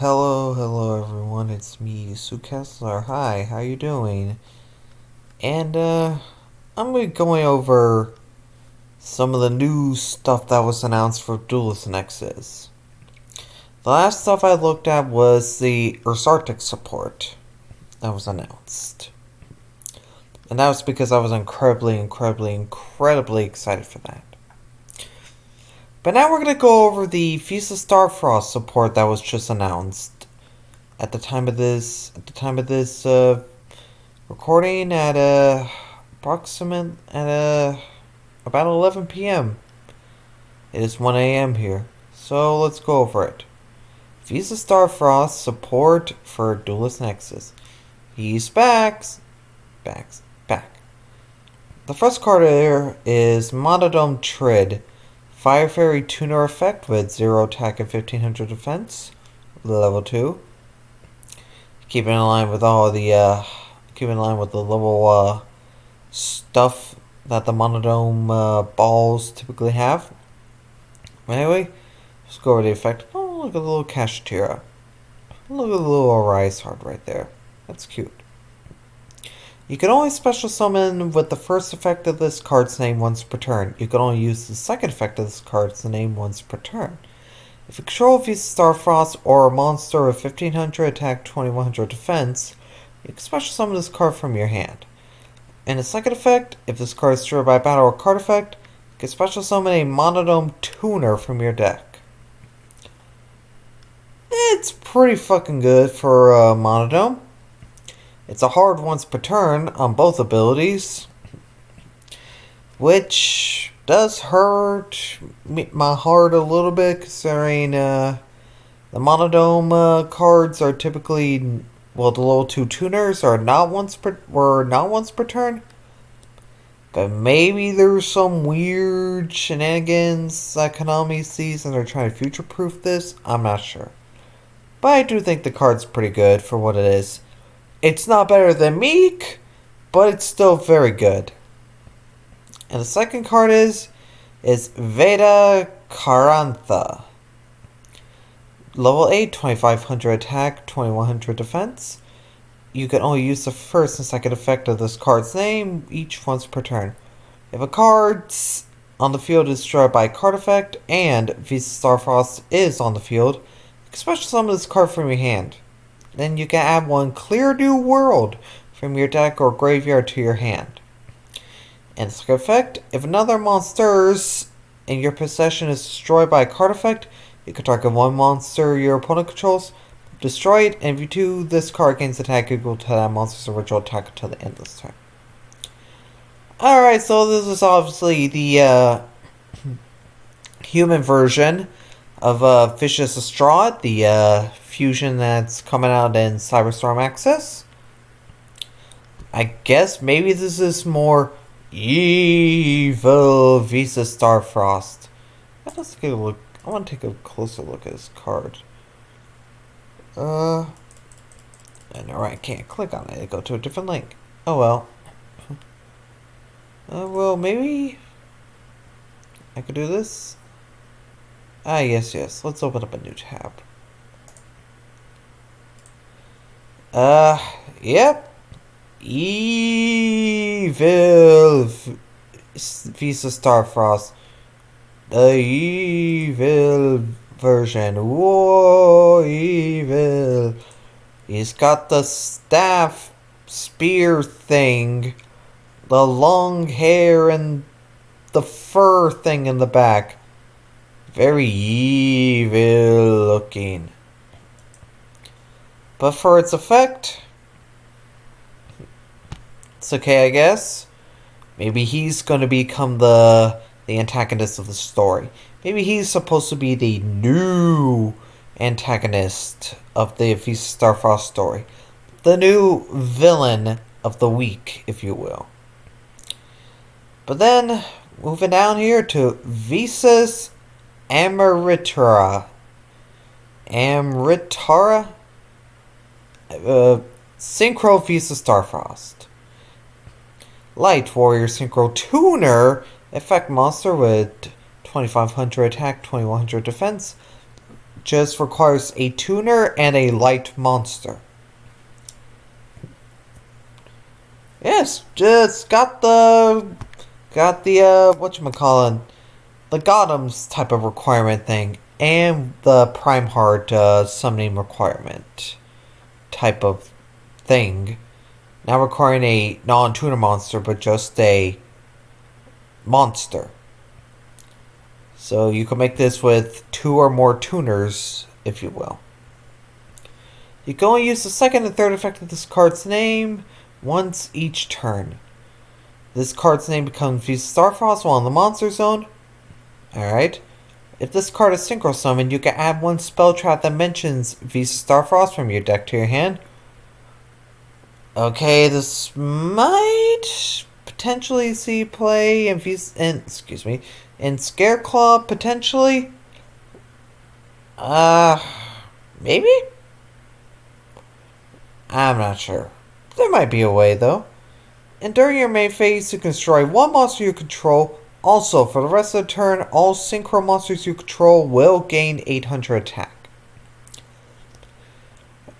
Hello everyone, it's me, Sue Kessler. Hi, how you doing? And I'm gonna be going over some of the new stuff that was announced for Duelist Nexus. The last stuff I looked at was the Arctic support that was announced. And that was because I was incredibly excited for that. But now we're gonna go over the Feast of Starfrost support that was just announced at the time of this recording at about 11 p.m. It is 1 a.m. here, so let's go over it. Visa Starfrost support for Duelist Nexus. He's back. The first card here is Monodome Trid. Fire Fairy Tuner effect with 0 attack and 1500 defense. Level 2. Keeping in line with the level stuff that the monodome balls typically have. Anyway, let's go over the effect. Oh, look at the little Kashtira. Look at the little Arise Heart right there. That's cute. You can only special summon with the first effect of this card's name once per turn. You can only use the second effect of this card's name once per turn. If you control Visa Starfrost or a monster with 1500 attack, 2100 defense, you can special summon this card from your hand. In the second effect, if this card is destroyed by battle or card effect, you can special summon a Monodome Tuner from your deck. It's pretty fucking good for Monodome. It's a hard once per turn on both abilities, which does hurt my heart a little bit, considering the monodome cards are typically, the level 2 tuners are not once per turn. But maybe there's some weird shenanigans that Konami sees and they're trying to future-proof this. I'm not sure. But I do think the card's pretty good for what it is. It's not better than Meek, but it's still very good. And the second card is Veda Karantha. Level 8, 2500 attack, 2100 defense. You can only use the first and second effect of this card's name each once per turn. If a card on the field is destroyed by a card effect and Visa Starfrost is on the field, you can special summon this card from your hand. Then you can add one Clear New World from your deck or graveyard to your hand. And the second effect, if another monster in your possession is destroyed by a card effect, you can target one monster your opponent controls, destroy it, and if you do, this card gains attack equal to that monster's original attack until the end of this turn. Alright, so this is obviously the human version of Vicious Astrad, the fusion that's coming out in Cyberstorm Access. I guess maybe this is more evil Visa Starfrost. Let's take a look. I want to take a closer look at this card. And alright, I can't click on it. I go to a different link. Oh well. Well, maybe I could do this. Yes. Let's open up a new tab. Yep. Evil Visa Starfrost. The evil version. Whoa, evil. He's got the staff spear thing, the long hair, and the fur thing in the back. Very evil looking. But for its effect, it's okay, I guess. Maybe he's going to become the antagonist of the story. Maybe he's supposed to be the new antagonist of the Visa Starfrost story. The new villain of the week, if you will. But then, moving down here to Visas Amritara. Synchro Visa Starfrost. Light Warrior Synchro Tuner. Effect monster with 2500 attack, 2100 defense. just requires a tuner and a light monster. Yes, just got the whatchamacallit, the Gothams type of requirement thing, and the Prime Heart summoning requirement type of thing. Not requiring a non-tuner monster, but just a monster. So you can make this with 2 or more tuners, if you will. You can only use the second and third effect of this card's name once each turn. This card's name becomes Visa Starfrost while in the monster zone. Alright. If this card is synchro summoned, you can add 1 spell trap that mentions Visa Starfrost from your deck to your hand. Okay, this might potentially see play in Scare Claw, potentially. Maybe? I'm not sure. There might be a way, though. And during your main phase, you can destroy 1 monster you control. Also, for the rest of the turn, all synchro monsters you control will gain 800 attack.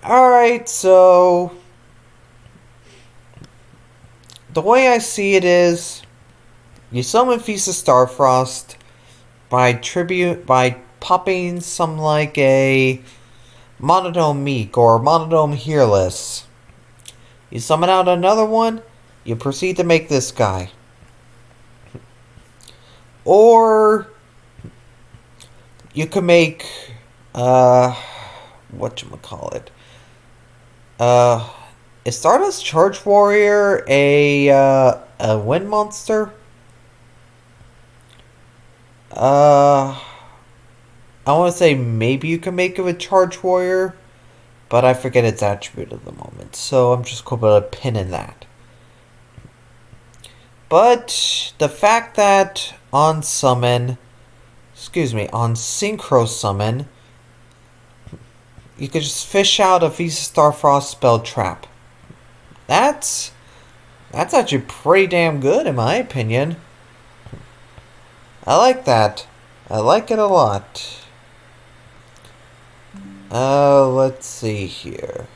Alright, so the way I see it is, you summon Feast of Starfrost by popping some like a Monodome Meek or Monodome Hearless. You summon out another one, you proceed to make this guy. Or you could make is Stardust Charge Warrior a wind monster? I want to say maybe you can make it a Charge Warrior, but I forget its attribute at the moment, so I'm just going to put a pin in that. But the fact that on Synchro Summon, you could just fish out a Visa Starfrost spell trap. That's actually pretty damn good in my opinion. I like that. I like it a lot. Let's see here.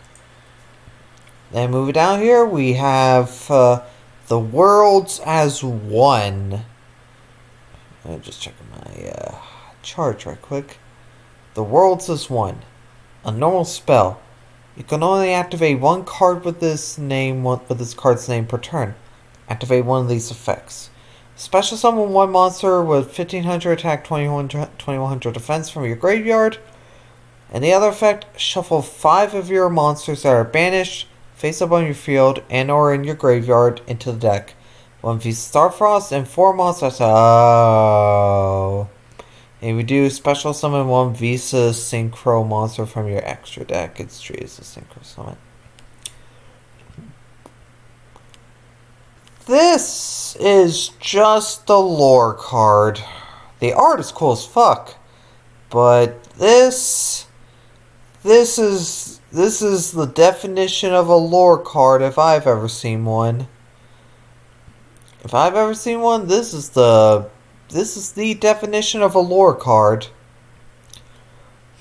Then moving down here, we have the Worlds as One. I'm just checking my chart right quick. The Worlds as One. A normal spell. You can only activate 1 card with this card's name per turn. Activate one of these effects. Special summon 1 monster with 1500 attack, 2100 defense from your graveyard. And the other effect, shuffle 5 of your monsters that are banished, face up on your field, and or in your graveyard into the deck. 1 Visa Starfrost and 4 monsters. Oh. And we do special summon 1 Visa Synchro monster from your extra deck. It's treated as a Synchro summon. This is just a lore card. The art is cool as fuck. But this is the definition of a lore card if I've ever seen one. If I've ever seen one, this is the definition of a lore card.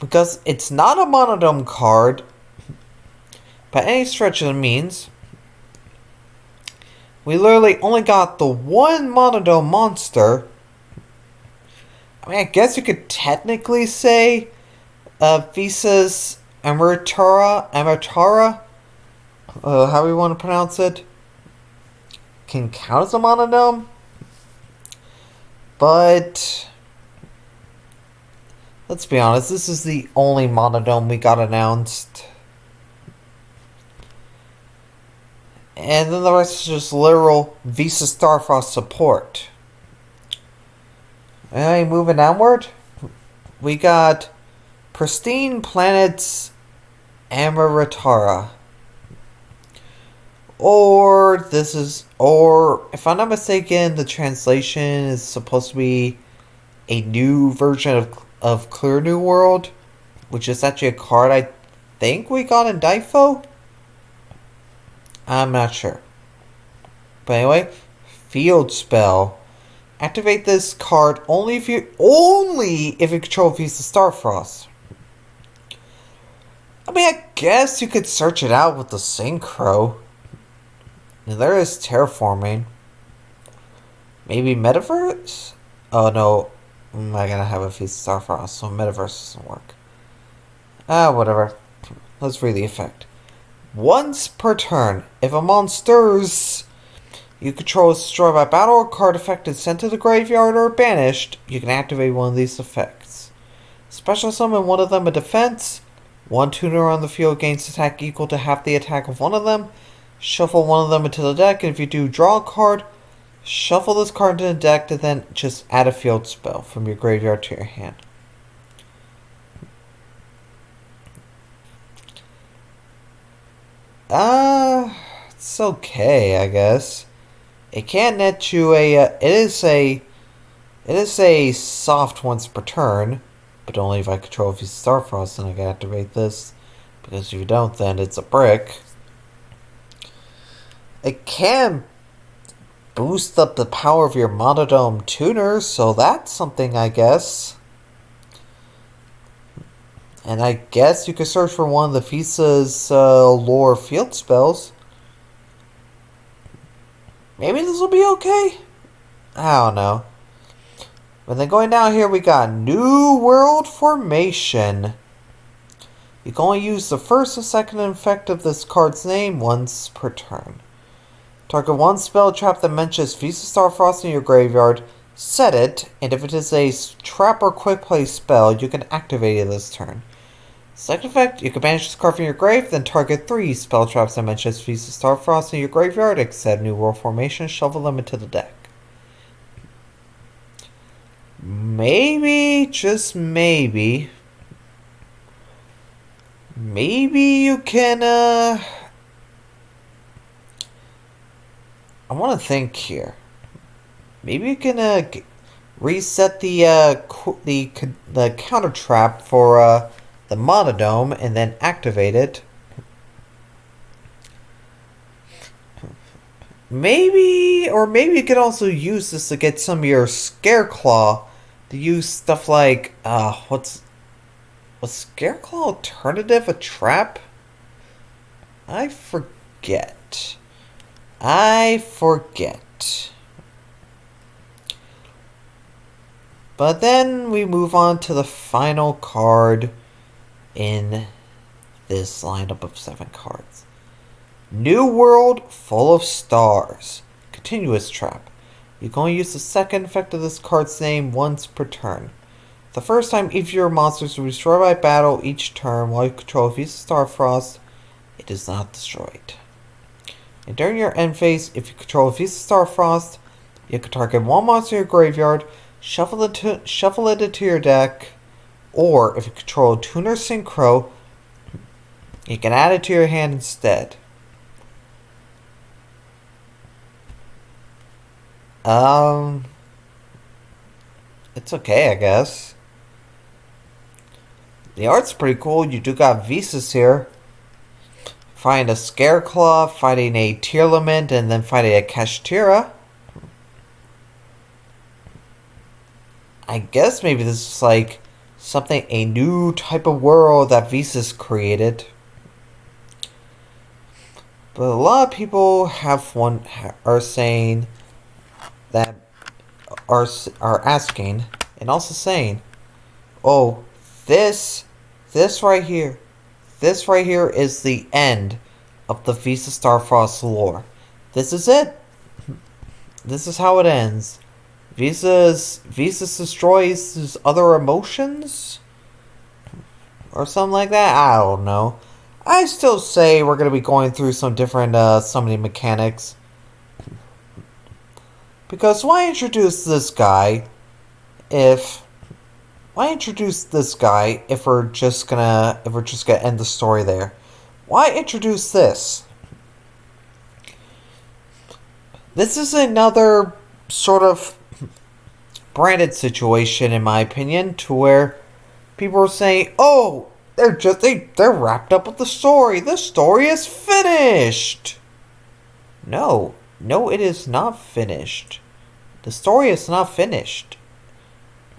Because it's not a monodome card by any stretch of the means. We literally only got the 1 monodome monster. I mean, I guess you could technically say Visa's Amatara, how we want to pronounce it, can count as a monodome. But let's be honest, this is the only monodome we got announced. And then the rest is just literal Visa Starfrost support. Alright, moving downward, we got Pristine Planets Amaratara. Or if I'm not mistaken, the translation is supposed to be a new version of Clear New World, which is actually a card I think we got in Difo. I'm not sure. But anyway, Field Spell. Activate this card only if you control Visa Starfrost. I mean, I guess you could search it out with the synchro. There is terraforming. Maybe metaverse? Oh no, I gotta have a feast of Starfrost, so metaverse doesn't work. Whatever. Let's read the effect. Once per turn, if a monster's you control is destroyed by battle or card affected sent to the graveyard or banished, you can activate one of these effects. Special summon one of them a defense. One tuner on the field gains attack equal to half the attack of one of them. Shuffle one of them into the deck, and if you do, draw a card. Shuffle this card into the deck to then just add a field spell from your graveyard to your hand. It's okay, I guess. It can net you a. It is a soft once per turn, but only if I control a feast of Starfrost, and I can activate this. Because if you don't, then it's a brick. It can boost up the power of your monodome tuner, so that's something, I guess. And I guess you could search for one of the Visa's lore field spells. Maybe this will be okay? I don't know. But then going down here, we got New World Formation. You can only use the first and second effect of this card's name once per turn. Target one spell trap that mentions Visa Starfrost in your graveyard. Set it, and if it is a trap or quick play spell, you can activate it this turn. Second effect, you can banish this card from your grave, then target 3 spell traps that mentions Visa Starfrost in your graveyard, except New World Formation, shuffle them into the deck. Maybe, just maybe, you can, I want to think here. Maybe you can, reset the counter trap for, the monodome and then activate it. Maybe you could also use this to get some of your Scareclaw to use stuff like, was Scareclaw alternative a trap? I forget. But then we move on to the final card in this lineup of 7 cards. New World Full of Stars. Continuous Trap. You can only use the second effect of this card's name once per turn. The first time each of your monsters will be destroyed by battle each turn while you control Visa Starfrost, it is not destroyed. And during your end phase, if you control Visa Starfrost, you can target one monster in your graveyard, shuffle it into your deck, or if you control Tuner Synchro, you can add it to your hand instead. It's okay, I guess. The art's pretty cool. You do got Visas here. Fighting a Scareclaw, fighting a Tearlament, and then fighting a Kashtira. I guess maybe this is like something, a new type of world that Visas created. But a lot of people are saying that are asking and also saying, oh, this right here is the end of the Visa Starfrost lore. This is it. This is how it ends. Visas destroys his other emotions? Or something like that? I don't know. I still say we're going to be going through some different summoning mechanics. Because why introduce this guy if we're just gonna end the story there? Why introduce this? This is another sort of branded situation, in my opinion, to where people are saying, "Oh, they're wrapped up with the story. The story is finished." No, it is not finished. The story is not finished.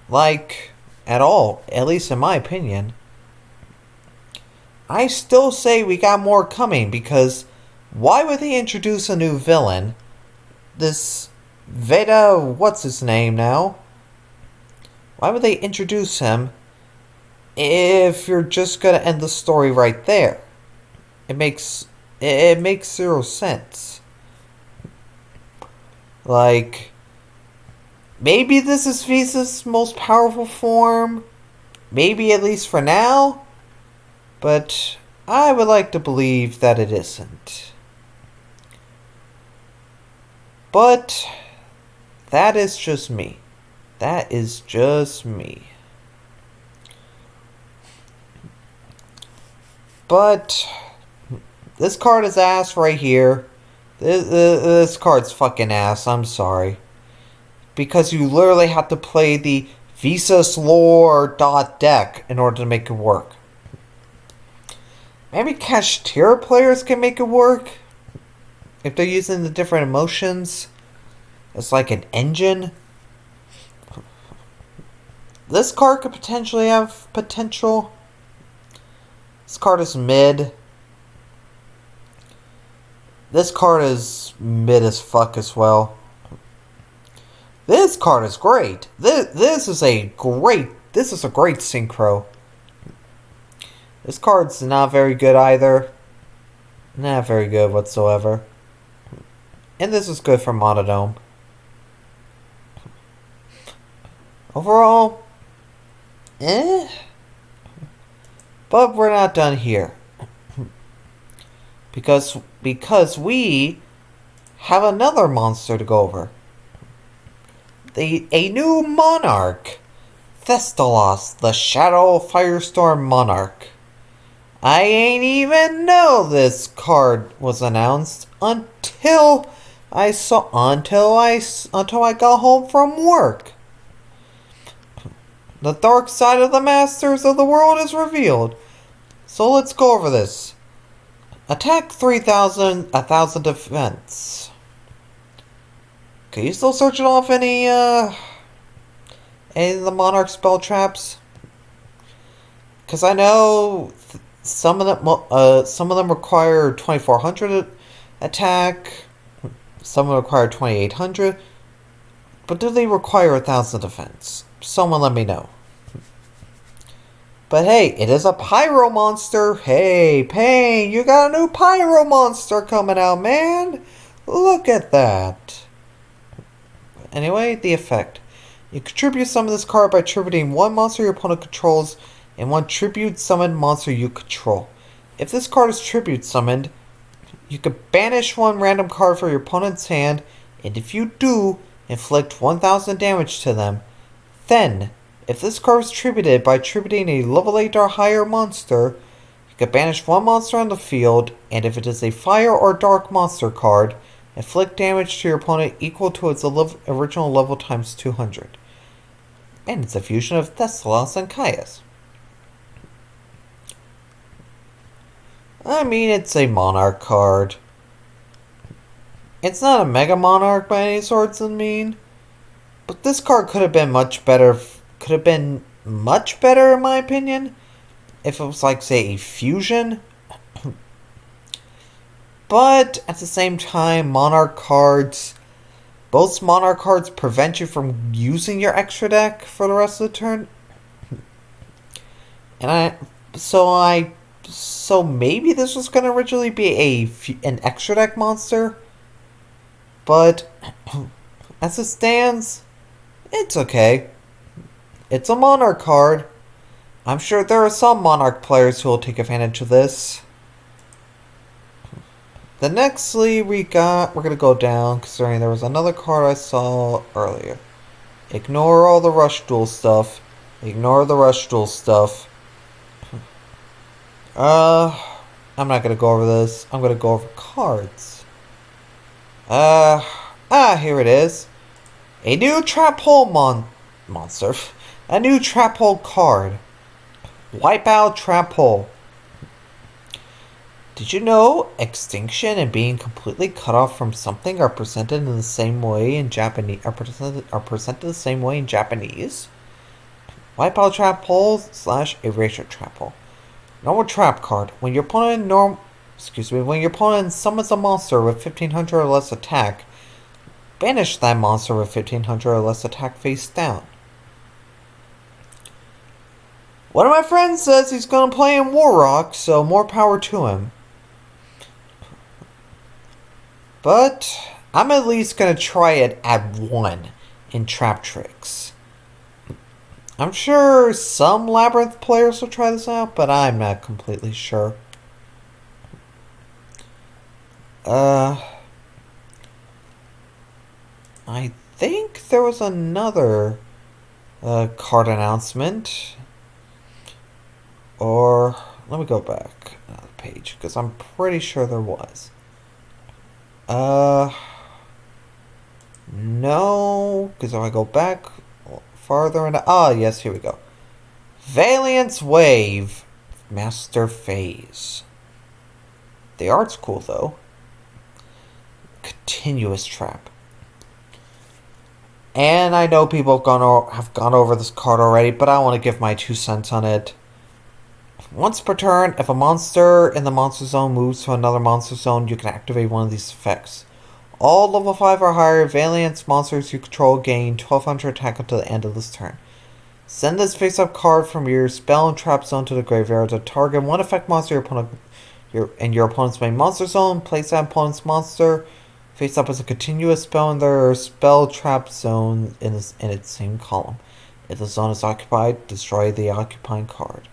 Like, at all. At least in my opinion. I still say we got more coming, because why would they introduce a new villain? This Veda, what's his name now? Why would they introduce him if you're just gonna end the story right there? It makes zero sense. Like, maybe this is Visa's most powerful form. Maybe at least for now. But I would like to believe that it isn't. But that is just me. That is just me. But this card is ass right here. This card's fucking ass, I'm sorry. Because you literally have to play the Visas Lore deck in order to make it work. Maybe Cashier players can make it work if they're using the different emotions. It's like an engine. This card could potentially have potential. This card is mid. This card is mid as fuck as well. This card is great. This is a great synchro. This card's not very good either. Not very good whatsoever. And this is good for Monodome. Overall, but we're not done here. Because we have another monster to go over. A new monarch. Thestalos, the Shadow Firestorm Monarch. I ain't even know this card was announced until I got home from work. The dark side of the Masters of the World is revealed. So let's go over this. Attack 3,000, 1,000 defense. Can you still search it off any of the Monarch spell traps? Because I know some of them require 2,400 attack. Some of them require 2,800. But do they require 1,000 defense? Someone let me know. But hey, it is a Pyro monster. Hey, Pain, you got a new Pyro monster coming out, man. Look at that. Anyway, the effect. You contribute summon this card by tributing one monster your opponent controls and one tribute summoned monster you control. If this card is tribute summoned, you can banish one random card from your opponent's hand, and if you do, inflict 1,000 damage to them. Then, if this card is tributed by tributing a level 8 or higher monster, you can banish one monster on the field, and if it is a fire or dark monster card, inflict damage to your opponent equal to its original level times 200. And it's a fusion of Thessalos and Caius. I mean, it's a Monarch card. It's not a Mega Monarch by any sorts of mean. But this card could have been much better. Could have been much better, in my opinion, if it was like, say, a fusion. But at the same time, Monarch cards, both Monarch cards prevent you from using your extra deck for the rest of the turn. And so maybe this was going to originally be an extra deck monster. But as it stands, it's okay. It's a Monarch card. I'm sure there are some Monarch players who will take advantage of this. The next sleeve we're going to go down, considering there was another card I saw earlier. Ignore all the Rush Duel stuff. Ignore the Rush Duel stuff. I'm not going to go over this. I'm going to go over cards. Here it is. A new Trap Hole monster. A new Trap Hole card. Wipe out Trap Hole. Did you know extinction and being completely cut off from something are presented in the same way in Japanese? Are presented the same way in Japanese? Wipe out Trap Hole / erasure Trap Hole. Normal trap card. When your opponent when your opponent summons a monster with 1500 or less attack, banish that monster with 1500 or less attack face down. One of my friends says he's gonna play in Warrock, so more power to him. But I'm at least gonna try it at 1 in Trap Tricks. I'm sure some Labyrinth players will try this out, but I'm not completely sure. I think there was another card announcement. Or, let me go back another page, because I'm pretty sure there was. No, because if I go back farther into... yes, here we go. Valiant's Wave, Master Phase. The art's cool, though. Continuous Trap. And I know people have gone over this card already, but I want to give my 2 cents on it. Once per turn, if a monster in the monster zone moves to another monster zone, you can activate one of these effects. All level 5 or higher Valiant monsters you control gain 1200 attack until the end of this turn. Send this face-up card from your spell and trap zone to the graveyard to target one effect monster your opponent's main monster zone. Place that opponent's monster face up as a continuous spell in their spell trap zone in its same column. If the zone is occupied, destroy the occupying card.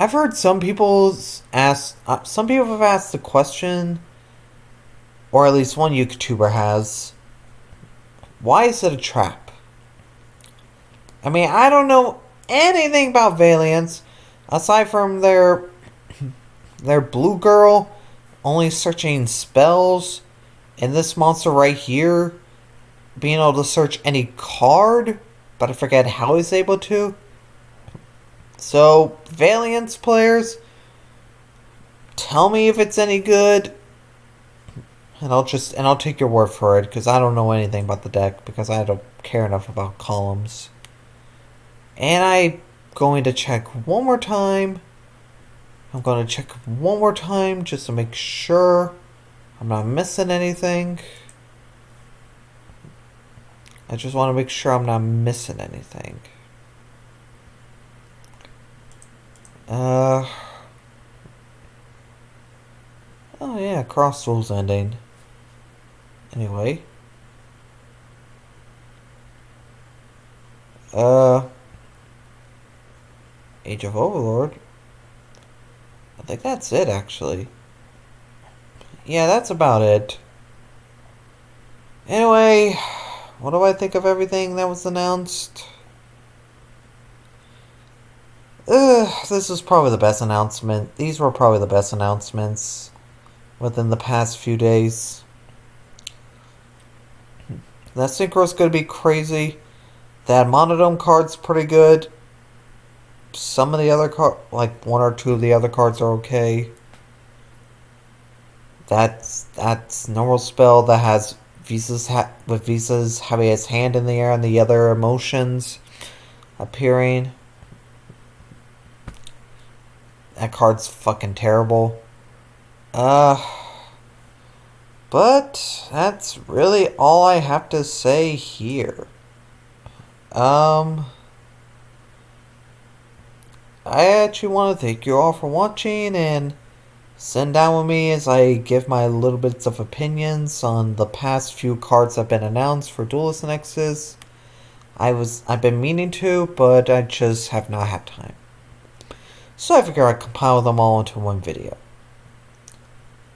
I've heard some people have asked the question, or at least one YouTuber has, why is it a trap? I mean, I don't know anything about Valiants, aside from their blue girl only searching spells, and this monster right here being able to search any card, but I forget how he's able to. So, Valiance players, tell me if it's any good, and I'll take your word for it, because I don't know anything about the deck, because I don't care enough about columns. And I'm going to check one more time. I'm going to check one more time just to make sure I'm not missing anything. I just want to make sure I'm not missing anything. Oh yeah, Cross Duel's ending. Anyway. Age of Overlord. I think that's it, actually. Yeah, that's about it. Anyway, what do I think of everything that was announced? This is probably the best announcement. These were probably the best announcements within the past few days. That Synchro's gonna be crazy. That Monodome card's pretty good. Some of the other like 1 or 2 of the other cards are okay. That's normal spell that has Visa's having his hand in the air and the other emotions appearing. That card's fucking terrible. But that's really all I have to say here. I actually want to thank you all for watching and sitting down with me as I give my little bits of opinions on the past few cards that have been announced for Duelist Nexus. I've been meaning to, but I just have not had time. So I figured I'd compile them all into one video.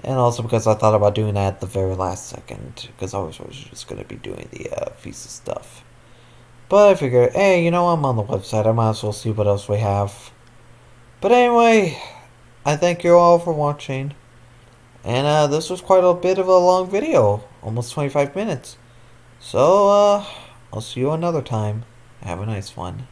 And also because I thought about doing that at the very last second, because I was just going to be doing the Visa stuff. But I figured, hey, you know, I'm on the website, I might as well see what else we have. But anyway, I thank you all for watching. And this was quite a bit of a long video, almost 25 minutes. So, I'll see you another time. Have a nice one.